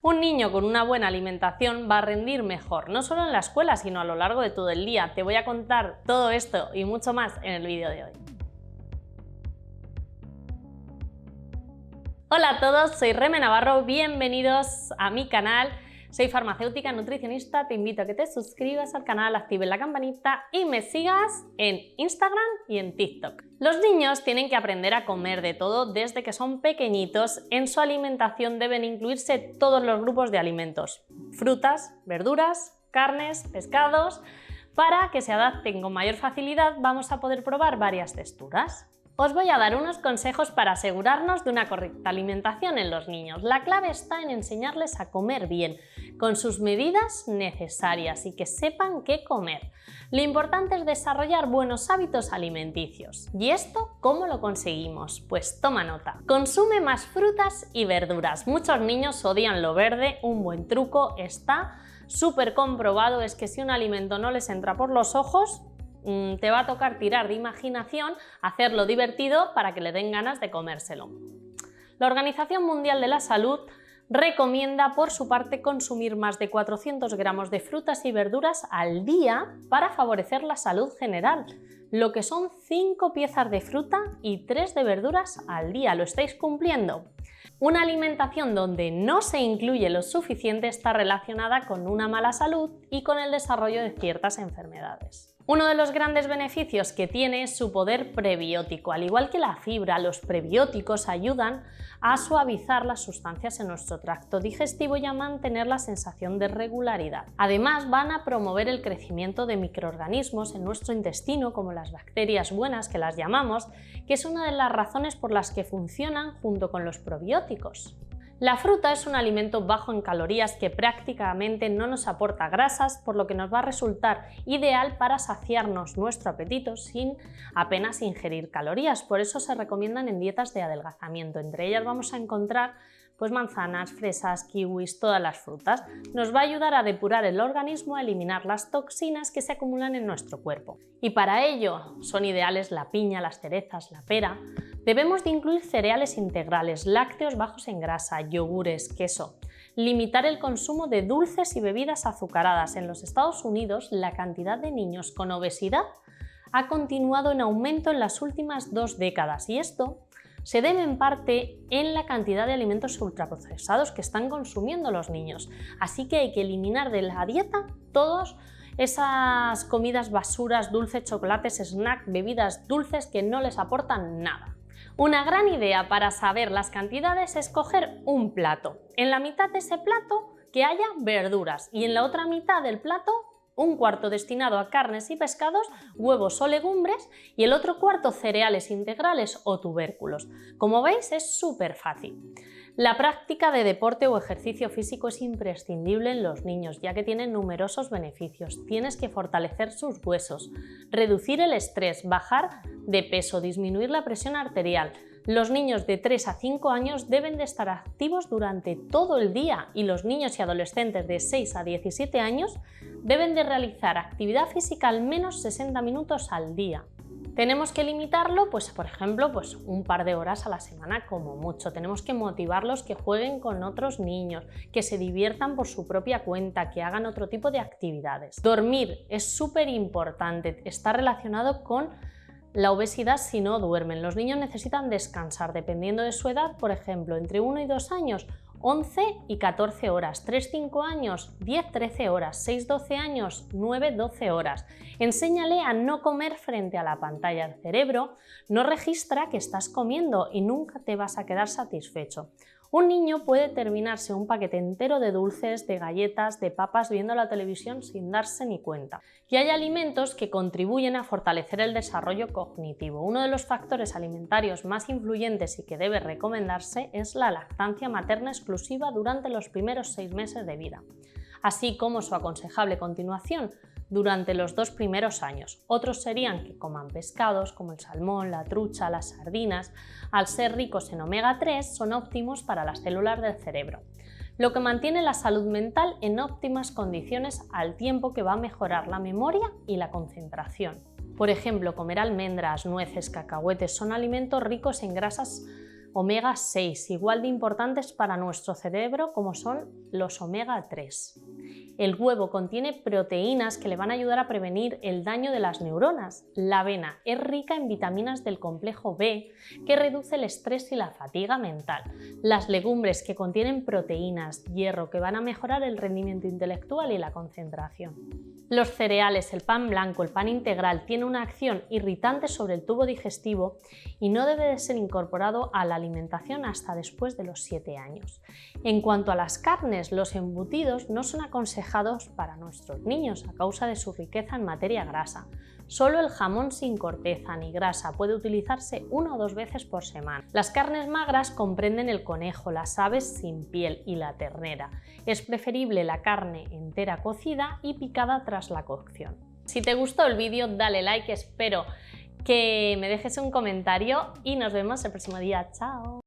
Un niño con una buena alimentación va a rendir mejor, no solo en la escuela, sino a lo largo de todo el día. Te voy a contar todo esto y mucho más en el vídeo de hoy. Hola a todos, soy Reme Navarro, bienvenidos a mi canal. Soy farmacéutica nutricionista, te invito a que te suscribas al canal, actives la campanita y me sigas en Instagram y en TikTok. Los niños tienen que aprender a comer de todo desde que son pequeñitos. En su alimentación deben incluirse todos los grupos de alimentos: frutas, verduras, carnes, pescados. Para que se adapten con mayor facilidad vamos a poder probar varias texturas. Os voy a dar unos consejos para asegurarnos de una correcta alimentación en los niños. La clave está en enseñarles a comer bien, con sus medidas necesarias y que sepan qué comer. Lo importante es desarrollar buenos hábitos alimenticios. ¿Y esto cómo lo conseguimos? Pues toma nota. Consume más frutas y verduras. Muchos niños odian lo verde. Un buen truco está súper comprobado, es que si un alimento no les entra por los ojos, te va a tocar tirar de imaginación, hacerlo divertido para que le den ganas de comérselo. La Organización Mundial de la Salud recomienda por su parte consumir más de 400 gramos de frutas y verduras al día para favorecer la salud general, lo que son 5 piezas de fruta y 3 de verduras al día. ¿Lo estáis cumpliendo? Una alimentación donde no se incluye lo suficiente está relacionada con una mala salud y con el desarrollo de ciertas enfermedades. Uno de los grandes beneficios que tiene es su poder prebiótico. Al igual que la fibra, los prebióticos ayudan a suavizar las sustancias en nuestro tracto digestivo y a mantener la sensación de regularidad. Además, van a promover el crecimiento de microorganismos en nuestro intestino, como las bacterias buenas, que las llamamos, que es una de las razones por las que funcionan junto con los probióticos. La fruta es un alimento bajo en calorías que prácticamente no nos aporta grasas, por lo que nos va a resultar ideal para saciarnos nuestro apetito sin apenas ingerir calorías. Por eso se recomiendan en dietas de adelgazamiento. Entre ellas vamos a encontrar manzanas, fresas, kiwis, todas las frutas. Nos va a ayudar a depurar el organismo, a eliminar las toxinas que se acumulan en nuestro cuerpo. Y para ello son ideales la piña, las cerezas, la pera. Debemos de incluir cereales integrales, lácteos bajos en grasa, yogures, queso. Limitar el consumo de dulces y bebidas azucaradas. En los Estados Unidos, la cantidad de niños con obesidad ha continuado en aumento en las últimas 2 décadas y esto se debe en parte en la cantidad de alimentos ultraprocesados que están consumiendo los niños. Así que hay que eliminar de la dieta todas esas comidas basuras, dulces, chocolates, snacks, bebidas dulces que no les aportan nada. Una gran idea para saber las cantidades es coger un plato. En la mitad de ese plato que haya verduras y en la otra mitad del plato un cuarto destinado a carnes y pescados, huevos o legumbres y el otro cuarto cereales integrales o tubérculos. Como veis, es súper fácil. La práctica de deporte o ejercicio físico es imprescindible en los niños, ya que tiene numerosos beneficios. Tienes que fortalecer sus huesos, reducir el estrés, bajar de peso, disminuir la presión arterial. Los niños de 3 a 5 años deben de estar activos durante todo el día y los niños y adolescentes de 6 a 17 años deben de realizar actividad física al menos 60 minutos al día. Tenemos que limitarlo, por ejemplo, un par de horas a la semana como mucho. Tenemos que motivarlos que jueguen con otros niños, que se diviertan por su propia cuenta, que hagan otro tipo de actividades. Dormir es súper importante, está relacionado con la obesidad si no duermen. Los niños necesitan descansar dependiendo de su edad, por ejemplo, entre 1 y 2 años, 11 y 14 horas, 3-5 años, 10-13 horas, 6-12 años, 9-12 horas. Enséñale a no comer frente a la pantalla. El cerebro no registra que estás comiendo y nunca te vas a quedar satisfecho. Un niño puede terminarse un paquete entero de dulces, de galletas, de papas viendo la televisión sin darse ni cuenta. Y hay alimentos que contribuyen a fortalecer el desarrollo cognitivo. Uno de los factores alimentarios más influyentes y que debe recomendarse es la lactancia materna exclusiva durante los primeros 6 meses de vida, así como su aconsejable continuación durante los 2 primeros años. Otros serían que coman pescados como el salmón, la trucha, las sardinas. Al ser ricos en omega 3 son óptimos para las células del cerebro, lo que mantiene la salud mental en óptimas condiciones al tiempo que va a mejorar la memoria y la concentración. Por ejemplo, comer almendras, nueces, cacahuetes son alimentos ricos en grasas Omega 6, igual de importantes para nuestro cerebro como son los omega 3. El huevo contiene proteínas que le van a ayudar a prevenir el daño de las neuronas. La avena es rica en vitaminas del complejo B, que reduce el estrés y la fatiga mental. Las legumbres que contienen proteínas, hierro, que van a mejorar el rendimiento intelectual y la concentración. Los cereales, el pan blanco, el pan integral, tiene una acción irritante sobre el tubo digestivo y no debe de ser incorporado a la alimentación hasta después de los 7 años. En cuanto a las carnes, los embutidos no son aconsejados para nuestros niños a causa de su riqueza en materia grasa. Solo el jamón sin corteza ni grasa puede utilizarse 1 o 2 veces por semana. Las carnes magras comprenden el conejo, las aves sin piel y la ternera. Es preferible la carne entera cocida y picada tras la cocción. Si te gustó el vídeo, dale like, espero que me dejes un comentario y nos vemos el próximo día. ¡Chao!